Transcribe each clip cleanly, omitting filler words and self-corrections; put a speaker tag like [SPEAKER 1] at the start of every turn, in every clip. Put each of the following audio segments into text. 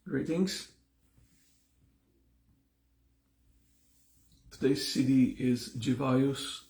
[SPEAKER 1] Greetings. Today's Siddhi is JivAyus,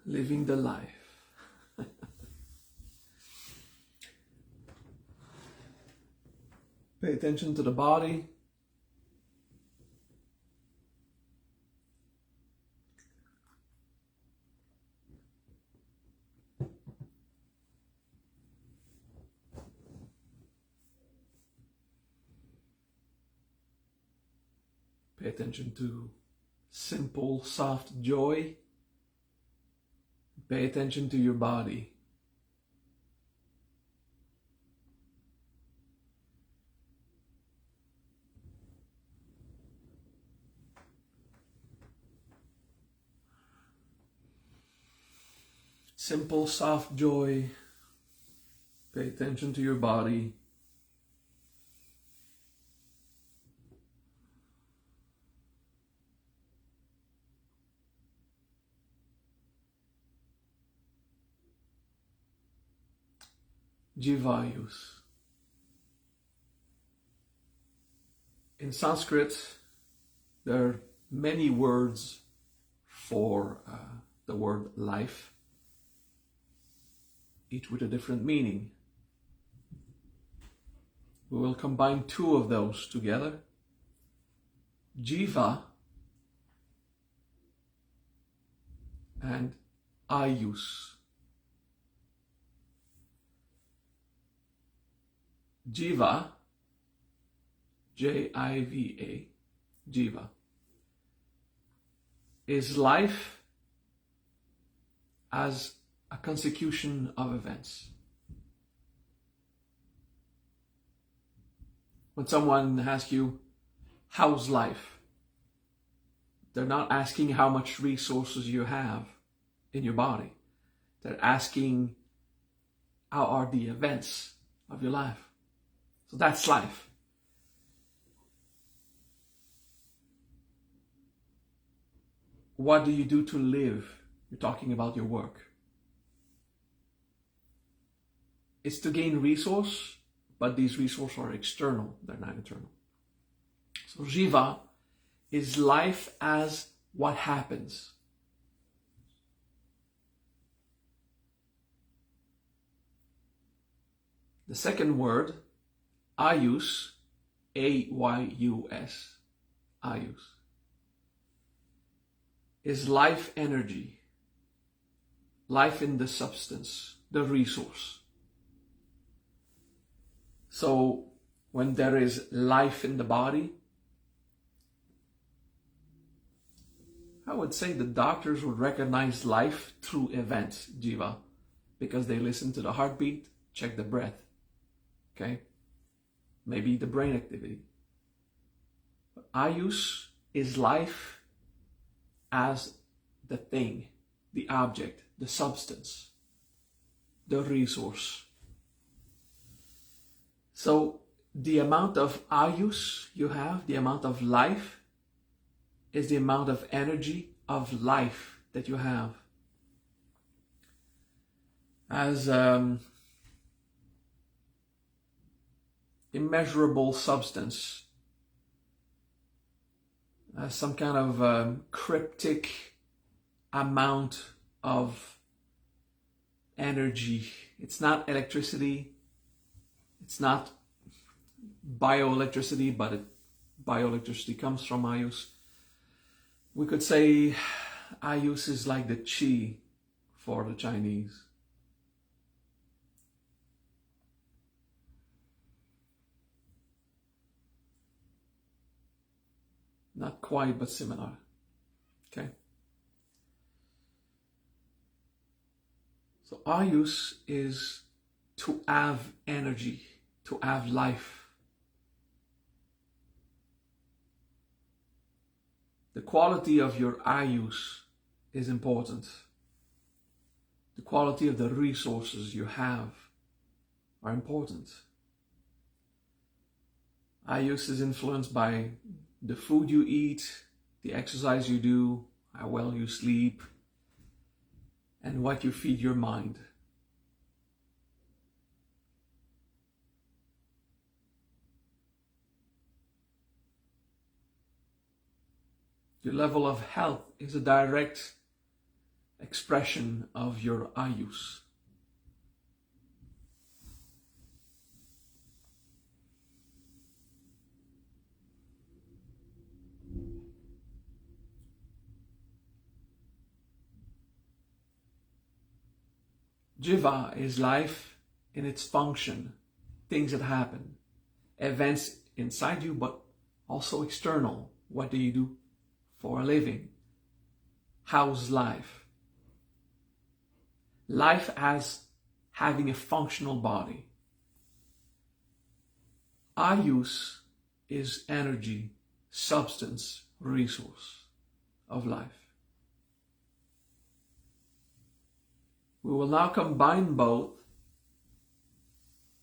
[SPEAKER 1] living the life. Pay attention to the body. Pay attention to simple, soft joy. Pay attention to your body. Simple, soft joy. Pay attention to your body. JivAyus. In Sanskrit, there are many words for the word life, each with a different meaning. We will combine two of those together. Jiva and Ayus. Jiva, Jiva, Jiva, is life as a consecution of events. When someone asks you, how's life? They're not asking how much resources you have in your body. They're asking, how are the events of your life? So that's life. What do you do to live? You're talking about your work. It's to gain resource, but these resources are external, they're not internal. So Jiva is life as what happens. The second word, Ayus, A-Y-U-S, Ayus, is life energy, life in the substance, the resource. So when there is life in the body, I would say the doctors would recognize life through events, Jiva, because they listen to the heartbeat, check the breath, okay? Maybe the brain activity. But Ayus is life as the thing, the object, the substance, the resource. So the amount of Ayus you have, the amount of life, is the amount of energy of life that you have. As immeasurable substance, as some kind of cryptic amount of energy. It's not electricity, it's not bioelectricity, but bioelectricity comes from Ayus. We could say Ayus is like the Qi for the Chinese. Not quite, but similar. Okay. So Ayus is to have energy, to have life. The quality of your Ayus is important. The quality of the resources you have are important. Ayus is influenced by the food you eat, the exercise you do, how well you sleep, and what you feed your mind. Your level of health is a direct expression of your ayus. Jiva is life in its function, things that happen, events inside you, but also external. What do you do for a living? How's life? Life as having a functional body. Ayus is energy, substance, resource of life. We will now combine both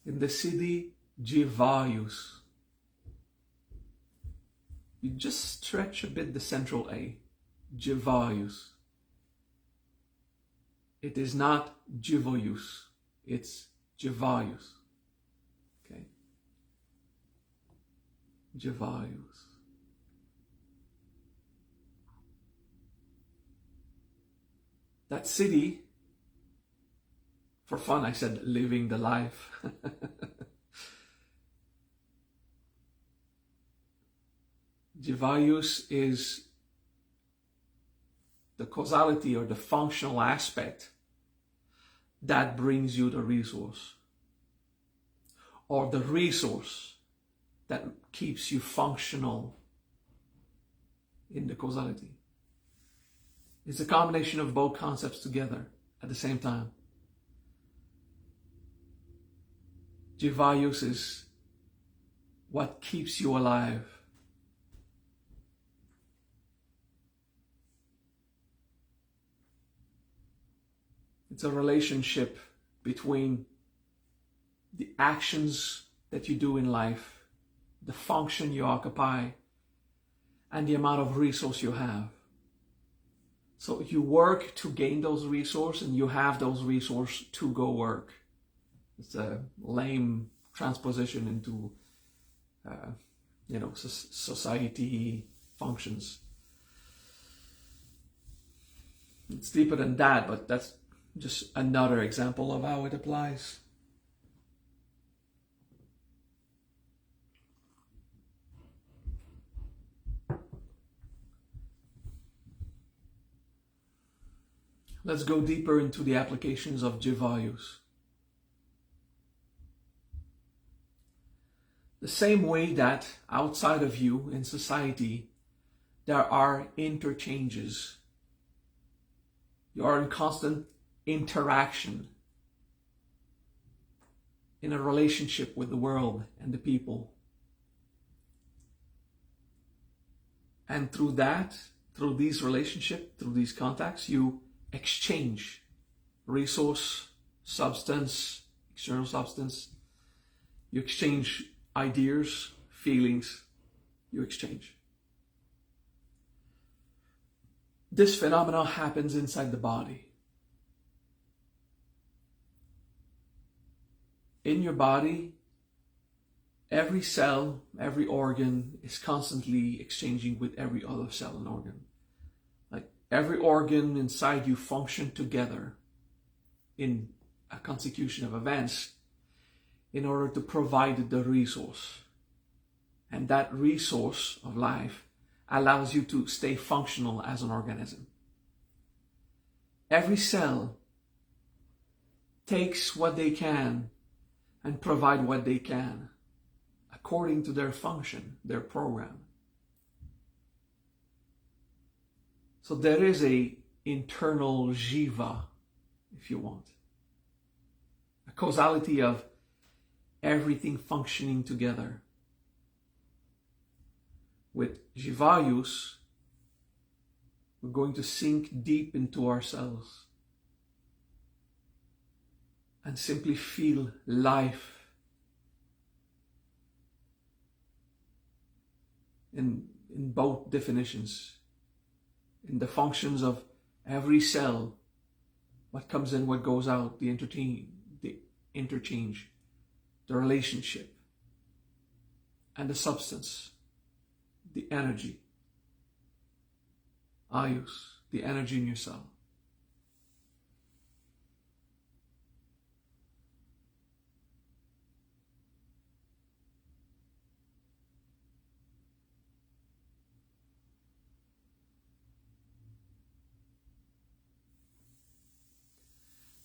[SPEAKER 1] in the Siddhi JivAyus. You just stretch a bit the central A, JivAyus. It is not JivAyus, it's JivAyus. Okay? JivAyus. That Siddhi, for fun I said living the life. JivAyus is the causality or the functional aspect that brings you the resource, or the resource that keeps you functional in the causality. It's a combination of both concepts together at the same time. JivAyus is what keeps you alive. It's a relationship between the actions that you do in life, the function you occupy, and the amount of resource you have. So you work to gain those resources, and you have those resources to go work. It's a lame transposition into, society functions. It's deeper than that, but that's just another example of how it applies. Let's go deeper into the applications of JivAyus. The same way that outside of you in society, there are interchanges. You are in constant interaction, in a relationship with the world and the people. And through these relationships, through these contacts, you exchange resource, substance, external substance. You exchange ideas, feelings, you exchange. This phenomenon happens inside the body. In your body, every cell, every organ is constantly exchanging with every other cell and organ. Like every organ inside you function together in a consecution of events in order to provide the resource. And that resource of life allows you to stay functional as an organism. Every cell takes what they can and provide what they can according to their function, their program. So there is a internal jiva, if you want, a causality of everything functioning together. With JivAyus, we're going to sink deep into ourselves and simply feel life in both definitions, in the functions of every cell, what comes in, what goes out, the interchange, the relationship, and the substance, the energy. Ayus, the energy in your cell.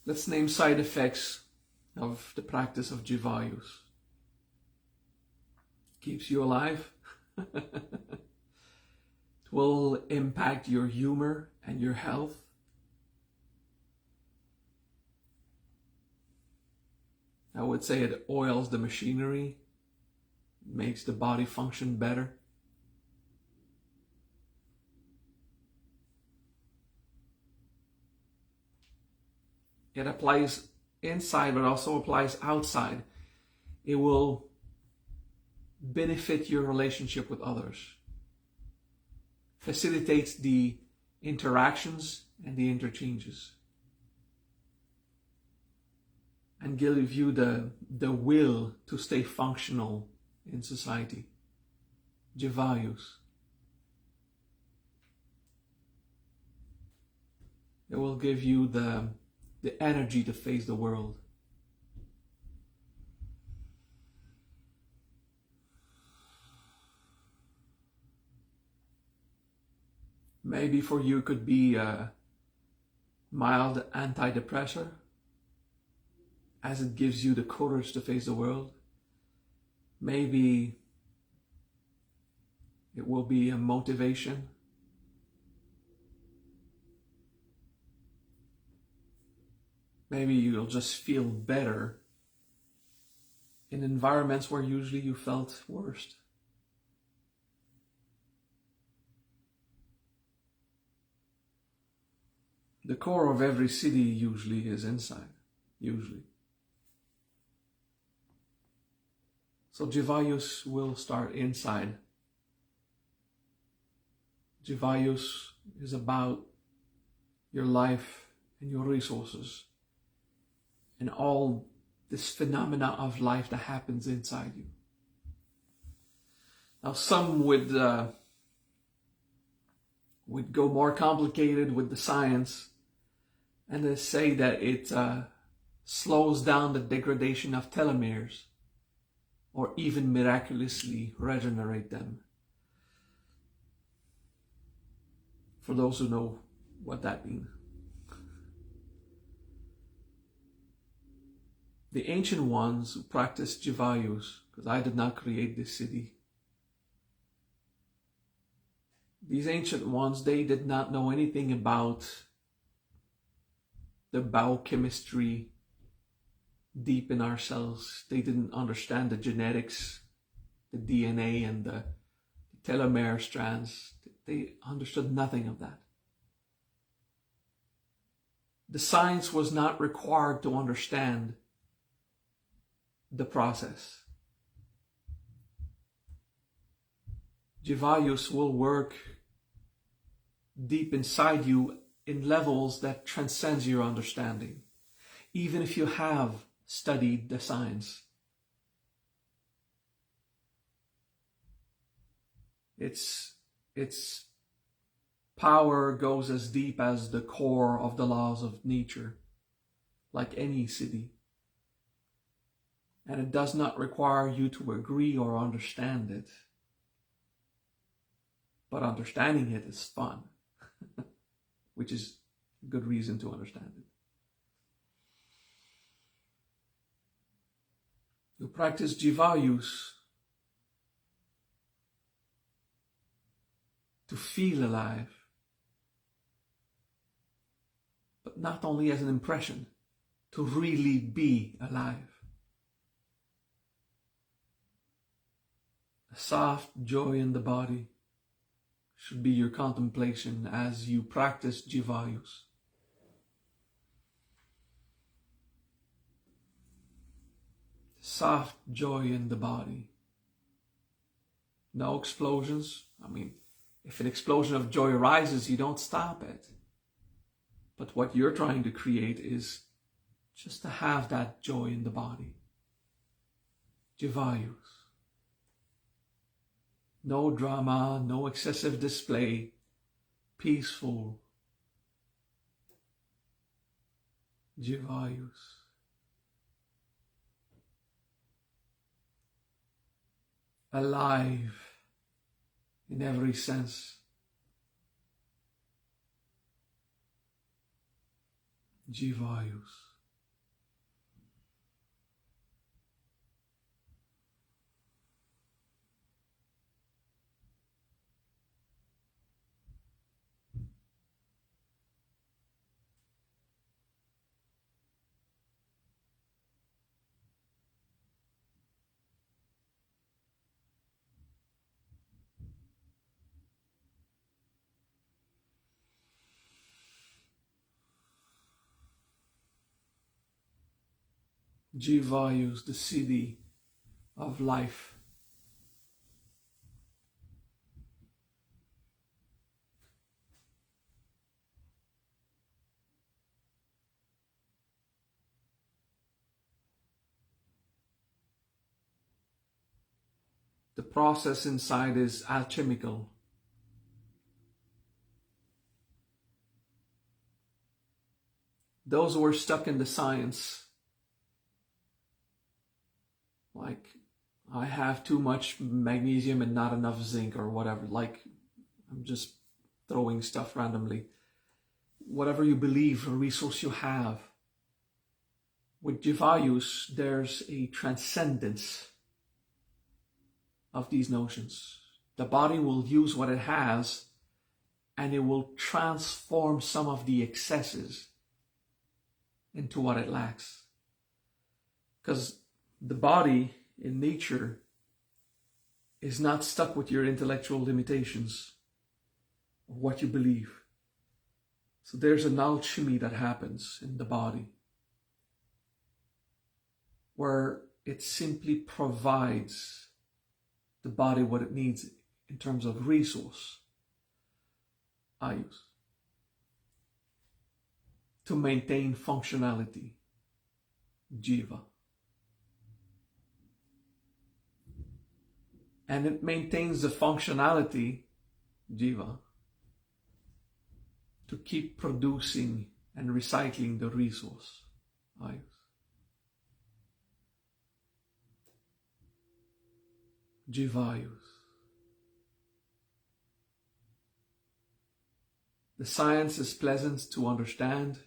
[SPEAKER 1] Let's name side effects of the practice of JivAyus. Keeps you alive. It will impact your humor and your health. I would say it oils the machinery, makes the body function better. It applies inside, but also applies outside. It will benefit your relationship with others, facilitates the interactions and the interchanges, and give you the will to stay functional in society. JivAyus. It will give you the energy to face the world. Maybe for you it could be a mild antidepressant, as it gives you the courage to face the world. Maybe it will be a motivation. Maybe you'll just feel better in environments where usually you felt worst. The core of every Siddhi usually is inside, usually. So JivAyus will start inside. JivAyus is about your life and your resources and all this phenomena of life that happens inside you. Now some would go more complicated with the science, and they say that it slows down the degradation of telomeres, or even miraculously regenerate them. For those who know what that means. The ancient ones who practiced JivAyus, because I did not create this Siddhi. These ancient ones, they did not know anything about the biochemistry deep in our cells. They didn't understand the genetics, the DNA and the telomere strands. They understood nothing of that. The science was not required to understand the process. JivAyus will work deep inside you in levels that transcends your understanding, even if you have studied the science. Its power goes as deep as the core of the laws of nature, like any Siddhi. And it does not require you to agree or understand it. But understanding it is fun, which is a good reason to understand it. You practice JivAyus to feel alive, but not only as an impression, to really be alive. A soft joy in the body should be your contemplation as you practice JivAyus. Soft joy in the body. No explosions. I mean, if an explosion of joy arises, you don't stop it. But what you're trying to create is just to have that joy in the body. JivAyus. No drama, no excessive display, peaceful JivAyus. Alive in every sense. JivAyus. JivAyus, the Siddhi of life. The process inside is alchemical. Those who are stuck in the science, like I have too much magnesium and not enough zinc or whatever, like I'm just throwing stuff randomly. Whatever you believe, a resource you have. With JivAyus, there's a transcendence of these notions. The body will use what it has and it will transform some of the excesses into what it lacks. Because the body in nature is not stuck with your intellectual limitations or what you believe. So there's an alchemy that happens in the body where it simply provides the body what it needs in terms of resource, ayus, to maintain functionality, jiva. And it maintains the functionality, jiva, to keep producing and recycling the resource, ayus. JivAyus. The science is pleasant to understand,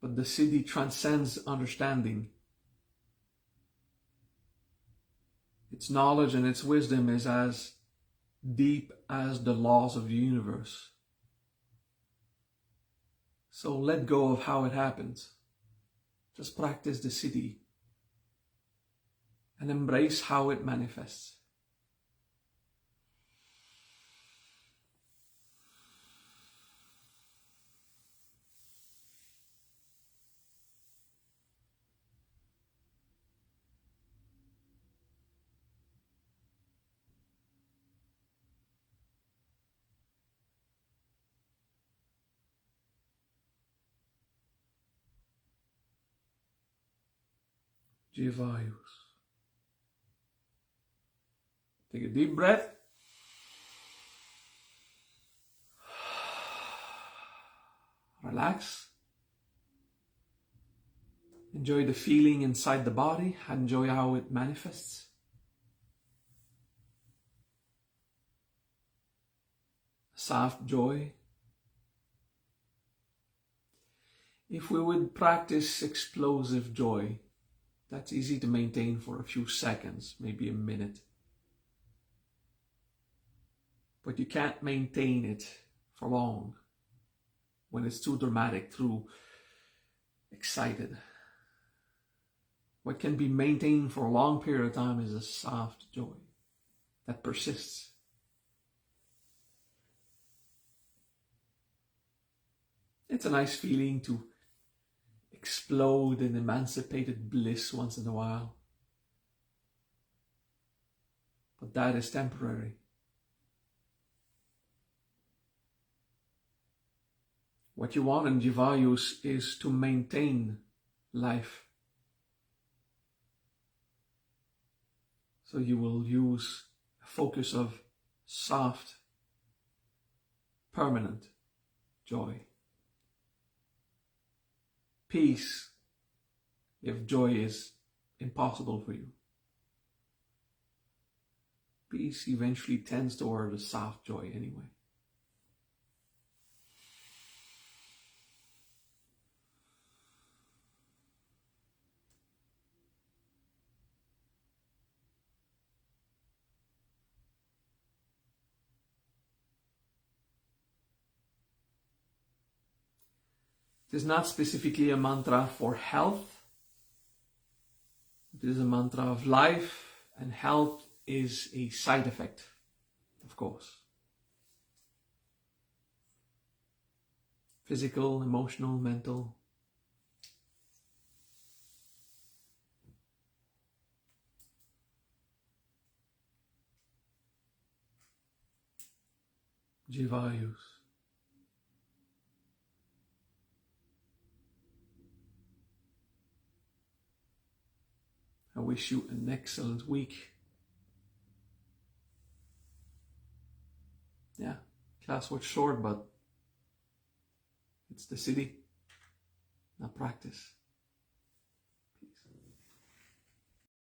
[SPEAKER 1] but the Siddhi transcends understanding. Its knowledge and its wisdom is as deep as the laws of the universe. So let go of how it happens. Just practice the Siddhi and embrace how it manifests. JivAyus. Take a deep breath. Relax. Enjoy the feeling inside the body. Enjoy how it manifests. Soft joy. If we would practice explosive joy, that's easy to maintain for a few seconds, maybe a minute. But you can't maintain it for long when it's too dramatic, too excited. What can be maintained for a long period of time is a soft joy that persists. It's a nice feeling to explode in emancipated bliss once in a while. But that is temporary. What you want in JivAyus is to maintain life. So you will use a focus of soft, permanent joy. Peace, if joy is impossible for you. Peace eventually tends toward a soft joy anyway. It is not specifically a mantra for health. It is a mantra of life, and health is a side effect, of course. Physical, emotional, mental. JivAyus. I wish you an excellent week. Yeah, class was short, but it's the Siddhi, not practice.